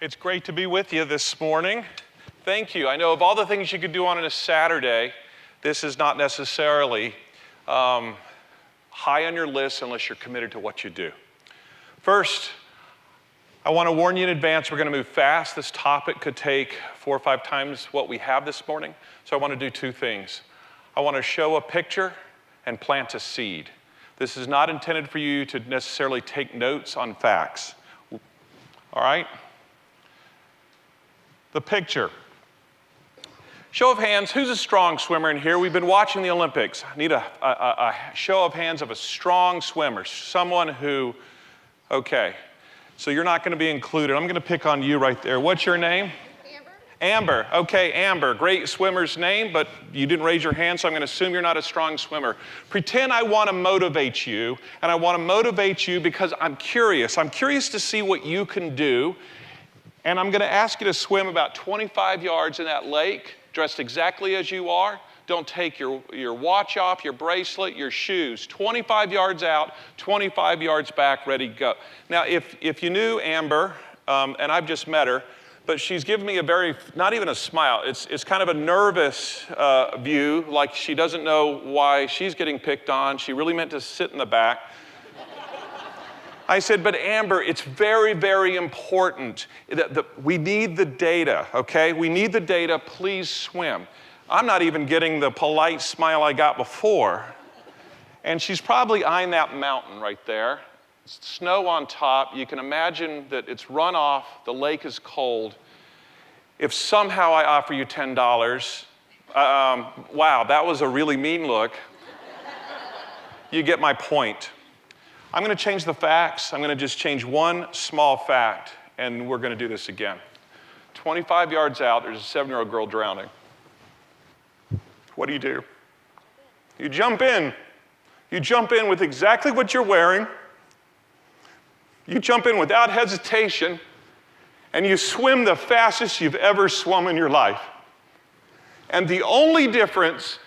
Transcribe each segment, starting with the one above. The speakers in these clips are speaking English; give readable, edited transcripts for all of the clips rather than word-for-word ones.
It's great to be with you this morning. Thank you. I know of all the things you could do on a Saturday, this is not necessarily high on your list unless you're committed to what you do. First, I want to warn you in advance, we're going to move fast. This topic could take 4 or 5 times what we have this morning. So I want to do 2 things. I want to show a picture and plant a seed. This is not intended for you to necessarily take notes on facts. All right? The picture. Show of hands, who's a strong swimmer in here? We've been watching the Olympics. I need a show of hands of a strong swimmer, someone who, okay, so you're not going to be included. I'm going to pick on you right there. What's your name? Amber. Amber. Okay, Amber. Great swimmer's name, but you didn't raise your hand, so I'm going to assume you're not a strong swimmer. Pretend I want to motivate you, and I want to motivate you because I'm curious. I'm curious to see what you can do, and I'm going to ask you to swim about 25 yards in that lake, dressed exactly as you are. Don't take your watch off, your bracelet, your shoes. 25 yards out, 25 yards back, ready to go. Now, if you knew Amber, and I've just met her, but she's given me a very, not even a smile, it's kind of a nervous view, like she doesn't know why she's getting picked on. She really meant to sit in the back. I said, but Amber, it's very, very important. We need the data, okay? We need the data, please swim. I'm not even getting the polite smile I got before. And she's probably eyeing that mountain right there. Snow on top. You can imagine that it's run off. The lake is cold. If somehow I offer you $10, wow, that was a really mean look. You get my point. I'm going to change the facts. I'm going to just change one small fact, and we're going to do this again. 25 yards out, there's a 7-year-old girl drowning. What do? You jump in. You jump in with exactly what you're wearing. You jump in without hesitation, and you swim the fastest you've ever swum in your life. And the only difference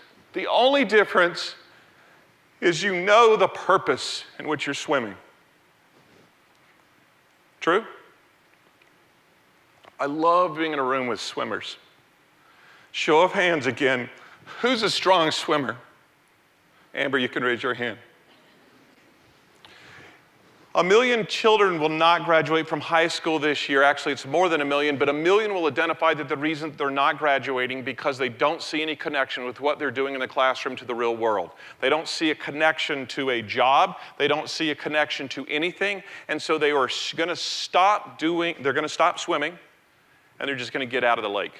is you know the purpose in which you're swimming. True? I love being in a room with swimmers. Show of hands again. Who's a strong swimmer? Amber, you can raise your hand. 1 million children will not graduate from high school this year. Actually, it's more than 1 million, but 1 million will identify that the reason they're not graduating because they don't see any connection with what they're doing in the classroom to the real world. They don't see a connection to a job. They don't see a connection to anything. And so they are going to stop swimming, and they're just going to get out of the lake.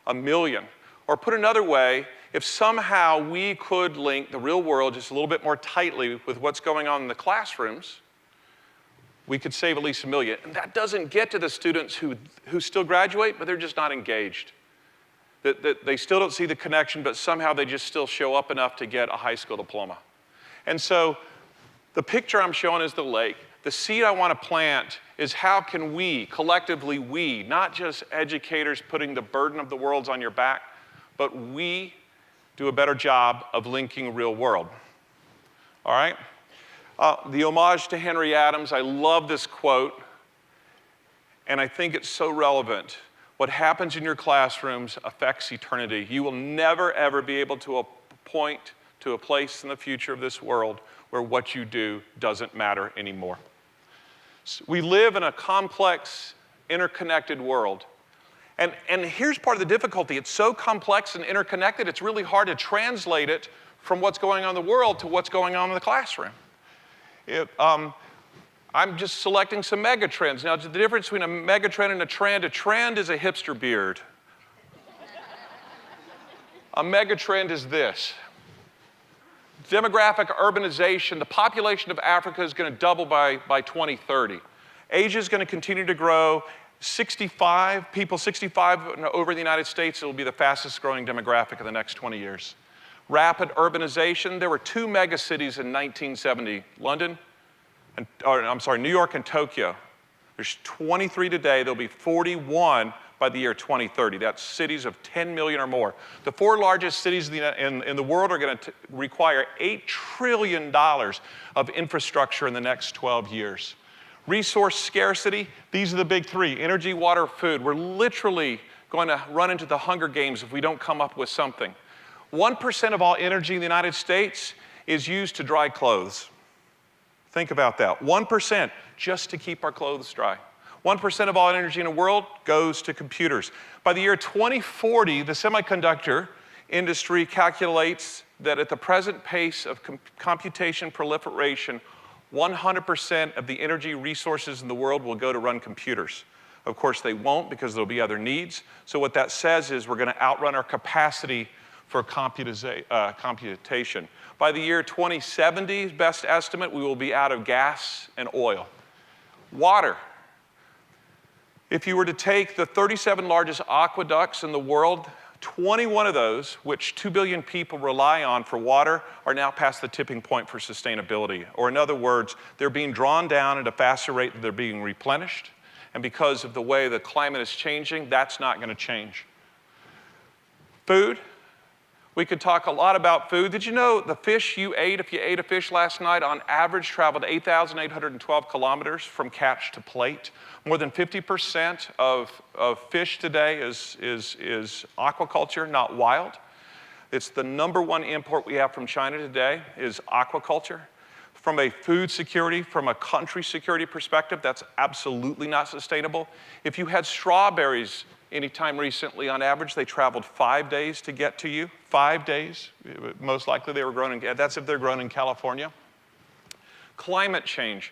1 million. Or put another way, if somehow we could link the real world just a little bit more tightly with what's going on in the classrooms, we could save at least 1 million. And that doesn't get to the students who still graduate, but they're just not engaged. That they still don't see the connection, but somehow they just still show up enough to get a high school diploma. And so the picture I'm showing is the lake. The seed I want to plant is how can we, collectively, not just educators putting the burden of the world on your back, but we do a better job of linking real world. All right? The homage to Henry Adams, I love this quote, and I think it's so relevant. What happens in your classrooms affects eternity. You will never, ever be able to point to a place in the future of this world where what you do doesn't matter anymore. We live in a complex, interconnected world. And here's part of the difficulty. It's so complex and interconnected, it's really hard to translate it from what's going on in the world to what's going on in the classroom. I'm just selecting some megatrends. Now, the difference between a megatrend and a trend is a hipster beard. A megatrend is this. Demographic urbanization, the population of Africa is going to double by 2030. Asia is going to continue to grow. 65 and over in the United States, it will be the fastest growing demographic in the next 20 years. Rapid urbanization. There were 2 megacities in 1970, New York and Tokyo. There's 23 today. There'll be 41 by the year 2030. That's cities of 10 million or more. The 4 largest cities in the world are going to require $8 trillion of infrastructure in the next 12 years. Resource scarcity, these are the big three: energy, water, food. We're literally going to run into the Hunger Games if we don't come up with something. 1% of all energy in the United States is used to dry clothes. Think about that. 1% just to keep our clothes dry. 1% of all energy in the world goes to computers. By the year 2040, the semiconductor industry calculates that at the present pace of computation proliferation, 100% of the energy resources in the world will go to run computers. Of course, they won't, because there'll be other needs. So what that says is we're going to outrun our capacity for computation. By the year 2070, best estimate, we will be out of gas and oil. Water. If you were to take the 37 largest aqueducts in the world, 21 of those, which 2 billion people rely on for water, are now past the tipping point for sustainability. Or in other words, they're being drawn down at a faster rate than they're being replenished. And because of the way the climate is changing, that's not going to change. Food. We could talk a lot about food. Did you know the fish you ate, if you ate a fish last night, on average traveled 8,812 kilometers from catch to plate? More than 50% of fish today is aquaculture, not wild. It's the #1 import we have from China today is aquaculture. From a food security, from a country security perspective, that's absolutely not sustainable. If you had strawberries anytime recently, on average, they traveled 5 days to get to you. 5 days. Most likely they were grown in, that's if they're grown in California. Climate change.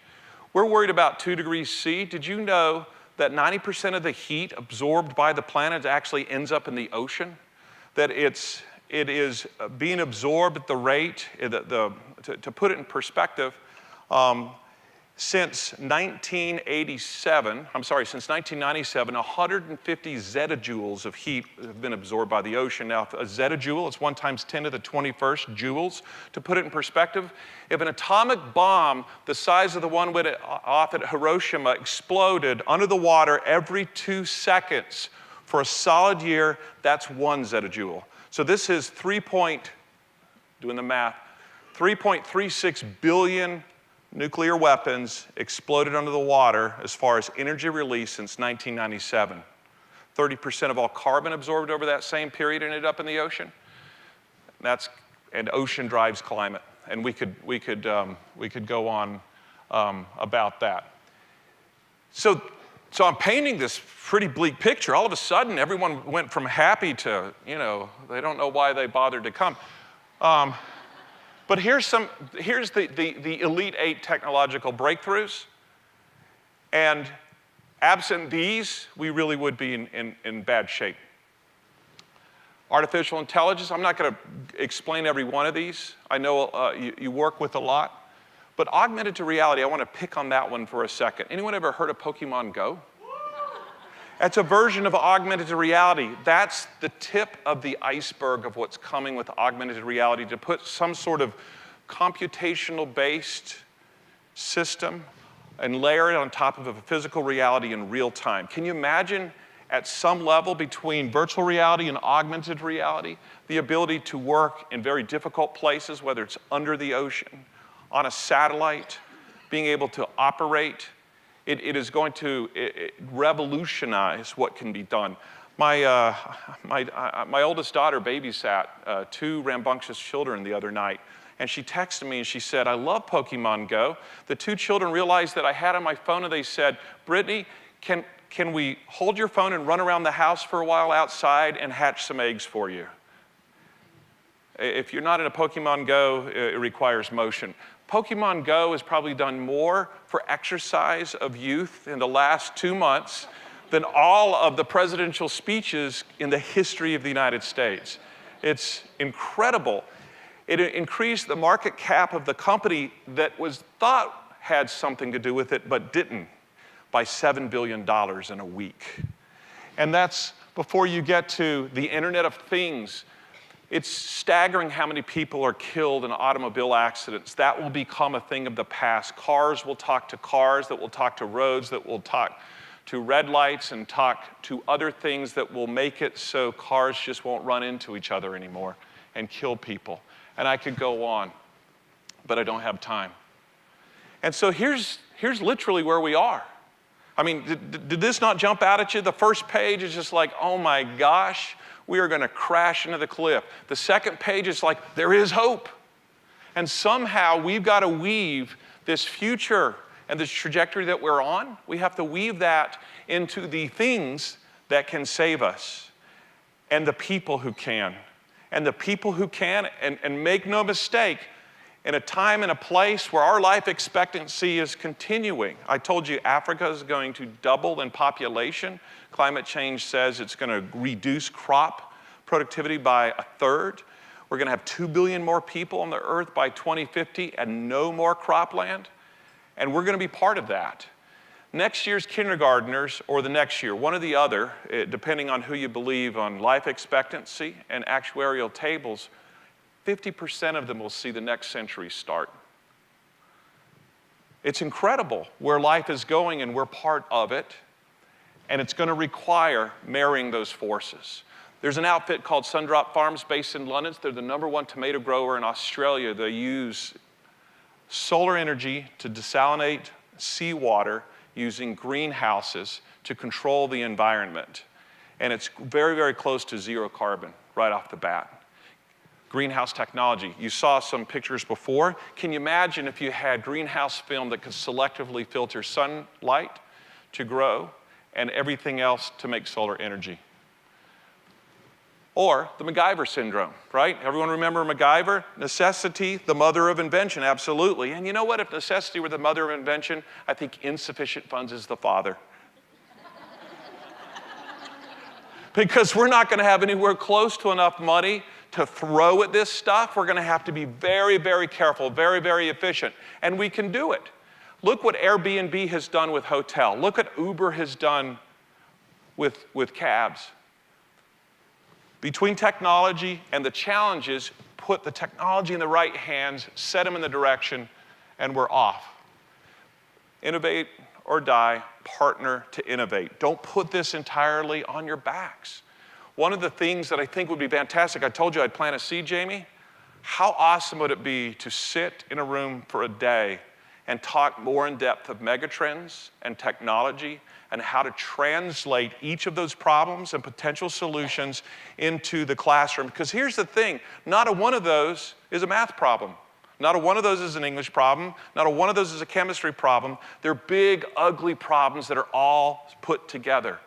We're worried about 2 degrees C. Did you know that 90% of the heat absorbed by the planet actually ends up in the ocean? That it is being absorbed at the rate, to put it in perspective, since 1997, since 1997, 150 zettajoules of heat have been absorbed by the ocean. Now, a zettajoule is 1 × 10⁻21 joules. To put it in perspective, if an atomic bomb the size of the one went off at Hiroshima exploded under the water every 2 seconds for a solid year, that's 1 zettajoule. So this is 3.36 billion nuclear weapons exploded under the water as far as energy release since 1997. 30% of all carbon absorbed over that same period ended up in the ocean. And ocean drives climate. And we could go on about that. So I'm painting this pretty bleak picture. All of a sudden, everyone went from happy to, they don't know why they bothered to come. But here's the Elite 8 technological breakthroughs. And absent these, we really would be in bad shape. Artificial intelligence, I'm not going to explain every one of these. I know you work with a lot. But augmented reality, I want to pick on that one for a second. Anyone ever heard of Pokemon Go? That's a version of augmented reality. That's the tip of the iceberg of what's coming with augmented reality, to put some sort of computational-based system and layer it on top of a physical reality in real time. Can you imagine, at some level between virtual reality and augmented reality, the ability to work in very difficult places, whether it's under the ocean, on a satellite, being able to operate? It is going to revolutionize what can be done. My oldest daughter babysat 2 rambunctious children the other night, and she texted me and she said, "I love Pokemon Go." The 2 children realized that I had on my phone, and they said, "Brittany, can we hold your phone and run around the house for a while outside and hatch some eggs for you?" If you're not in a Pokemon Go, it requires motion. Pokemon Go has probably done more for exercise of youth in the last 2 months than all of the presidential speeches in the history of the United States. It's incredible. It increased the market cap of the company that was thought had something to do with it, but didn't, by $7 billion in a week. And that's before you get to the Internet of Things. It's staggering how many people are killed in automobile accidents. That will become a thing of the past. Cars will talk to cars, that will talk to roads, that will talk to red lights, and talk to other things that will make it so cars just won't run into each other anymore and kill people. And I could go on, but I don't have time. And so here's literally where we are. I mean, did this not jump out at you? The first page is just like, oh my gosh, we are going to crash into the cliff. The second page is like, there is hope. And somehow we've got to weave this future and this trajectory that we're on, we have to weave that into the things that can save us and the people who can. And the people who can, and make no mistake, in a time and a place where our life expectancy is continuing. I told you Africa is going to double in population. Climate change says it's going to reduce crop productivity by 1/3. We're going to have 2 billion more people on the earth by 2050 and no more cropland. And we're going to be part of that. Next year's kindergartners, or the next year, one or the other, depending on who you believe on life expectancy and actuarial tables, 50% of them will see the next century start. It's incredible where life is going, and we're part of it. And it's going to require marrying those forces. There's an outfit called Sundrop Farms based in London. They're the #1 tomato grower in Australia. They use solar energy to desalinate seawater using greenhouses to control the environment. And it's very, very close to zero carbon right off the bat. Greenhouse technology. You saw some pictures before. Can you imagine if you had greenhouse film that could selectively filter sunlight to grow and everything else to make solar energy? Or the MacGyver syndrome, right? Everyone remember MacGyver? Necessity, the mother of invention, absolutely. And you know what? If necessity were the mother of invention, I think insufficient funds is the father. Because we're not going to have anywhere close to enough money to throw at this stuff. We're going to have to be very, very careful, very, very efficient. And we can do it. Look what Airbnb has done with hotel. Look what Uber has done with cabs. Between technology and the challenges, put the technology in the right hands, set them in the direction, and we're off. Innovate or die, partner to innovate. Don't put this entirely on your backs. One of the things that I think would be fantastic, I told you I'd plant a seed, Jamie. How awesome would it be to sit in a room for a day and talk more in depth of megatrends and technology and how to translate each of those problems and potential solutions into the classroom? Because here's the thing, not a one of those is a math problem. Not a one of those is an English problem. Not a one of those is a chemistry problem. They're big, ugly problems that are all put together.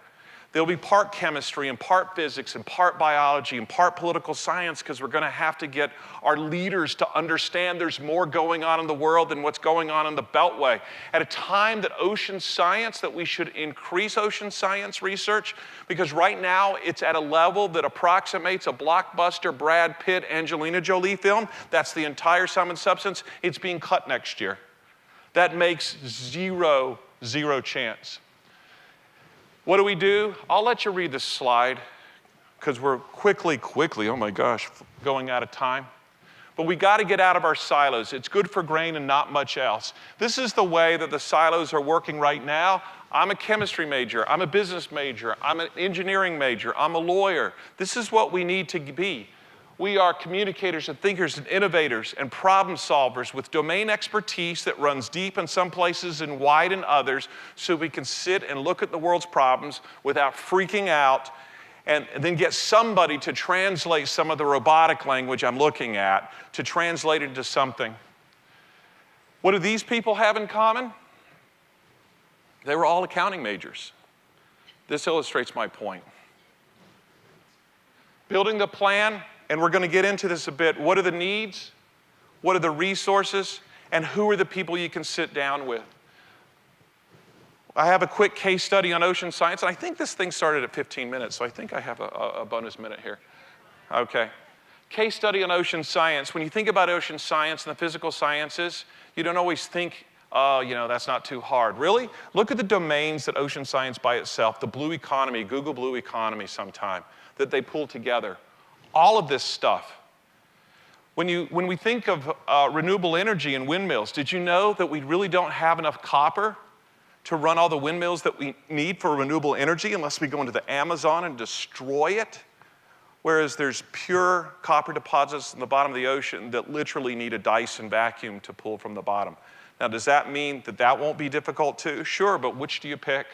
There'll be part chemistry and part physics and part biology and part political science, because we're going to have to get our leaders to understand there's more going on in the world than what's going on in the Beltway. At a time that ocean science, that we should increase ocean science research, because right now it's at a level that approximates a blockbuster Brad Pitt, Angelina Jolie film. That's the entire sum and substance. It's being cut next year. That makes zero chance. What do? I'll let you read this slide, because we're quickly, oh my gosh, going out of time. But we got to get out of our silos. It's good for grain and not much else. This is the way that the silos are working right now. I'm a chemistry major. I'm a business major. I'm an engineering major. I'm a lawyer. This is what we need to be. We are communicators and thinkers and innovators and problem solvers with domain expertise that runs deep in some places and wide in others, so we can sit and look at the world's problems without freaking out, and then get somebody to translate some of the robotic language I'm looking at, to translate it into something. What do these people have in common? They were all accounting majors. This illustrates my point. Building the plan. And we're going to get into this a bit. What are the needs? What are the resources? And who are the people you can sit down with? I have a quick case study on ocean science, and I think this thing started at 15 minutes, so I think I have a bonus minute here. Okay. Case study on ocean science. When you think about ocean science and the physical sciences, you don't always think, oh, that's not too hard. Really? Look at the domains that ocean science by itself, the blue economy, Google Blue Economy sometime, that they pull together. All of this stuff. When we think of renewable energy and windmills, did you know that we really don't have enough copper to run all the windmills that we need for renewable energy unless we go into the Amazon and destroy it? whereas there's pure copper deposits in the bottom of the ocean that literally need a Dyson vacuum to pull from the bottom. Now, does that mean that that won't be difficult too? Sure, but which do you pick?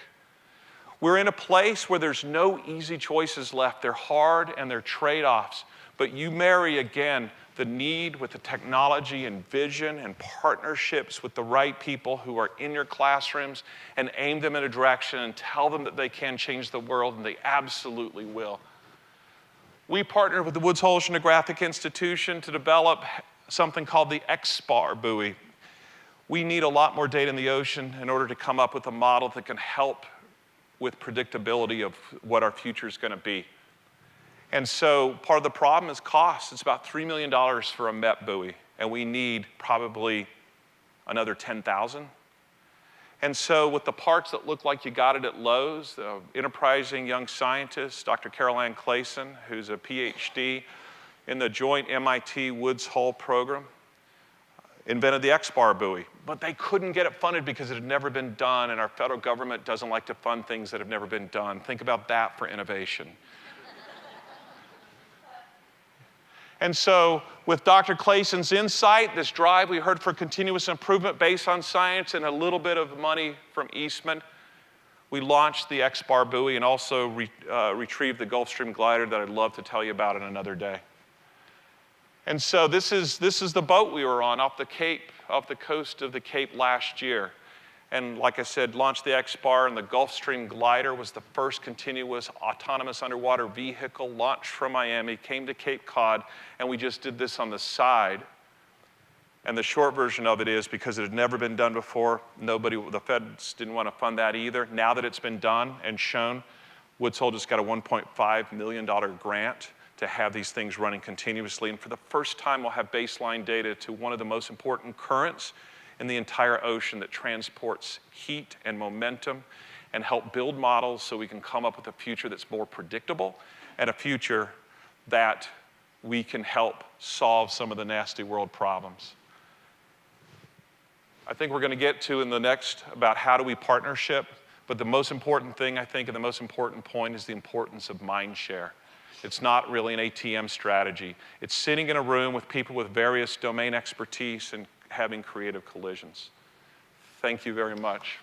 We're in a place where there's no easy choices left. They're hard and they're trade-offs. But you marry, again, the need with the technology and vision and partnerships with the right people who are in your classrooms and aim them in a direction and tell them that they can change the world, and they absolutely will. We partnered with the Woods Hole Oceanographic Institution to develop something called the XBAR buoy. We need a lot more data in the ocean in order to come up with a model that can help with predictability of what our future is going to be. And so part of the problem is cost. It's about $3 million for a MEP buoy, and we need probably another 10,000. And so with the parts that look like you got it at Lowe's, the enterprising young scientist, Dr. Carol Ann Clayson, who's a PhD in the joint MIT Woods Hole program, invented the XBAR buoy. But they couldn't get it funded because it had never been done, and our federal government doesn't like to fund things that have never been done. Think about that for innovation. And so with Dr. Clayson's insight, this drive we heard for continuous improvement based on science and a little bit of money from Eastman, we launched the XBAR buoy and also retrieved the Gulfstream glider that I'd love to tell you about in another day. And so this is the boat we were on off the coast of the Cape last year. And like I said, launched the XBAR, and the Gulfstream glider was the first continuous autonomous underwater vehicle launched from Miami, came to Cape Cod, and we just did this on the side. And the short version of it is, because it had never been done before, the feds didn't want to fund that either. Now that it's been done and shown, Woods Hole just got a $1.5 million grant to have these things running continuously. And for the first time, we'll have baseline data to one of the most important currents in the entire ocean that transports heat and momentum, and help build models so we can come up with a future that's more predictable and a future that we can help solve some of the nasty world problems. I think we're going to get to in the next about how do we partnership, but the most important thing, I think, and the most important point is the importance of mind share. It's not really an ATM strategy. It's sitting in a room with people with various domain expertise and having creative collisions. Thank you very much.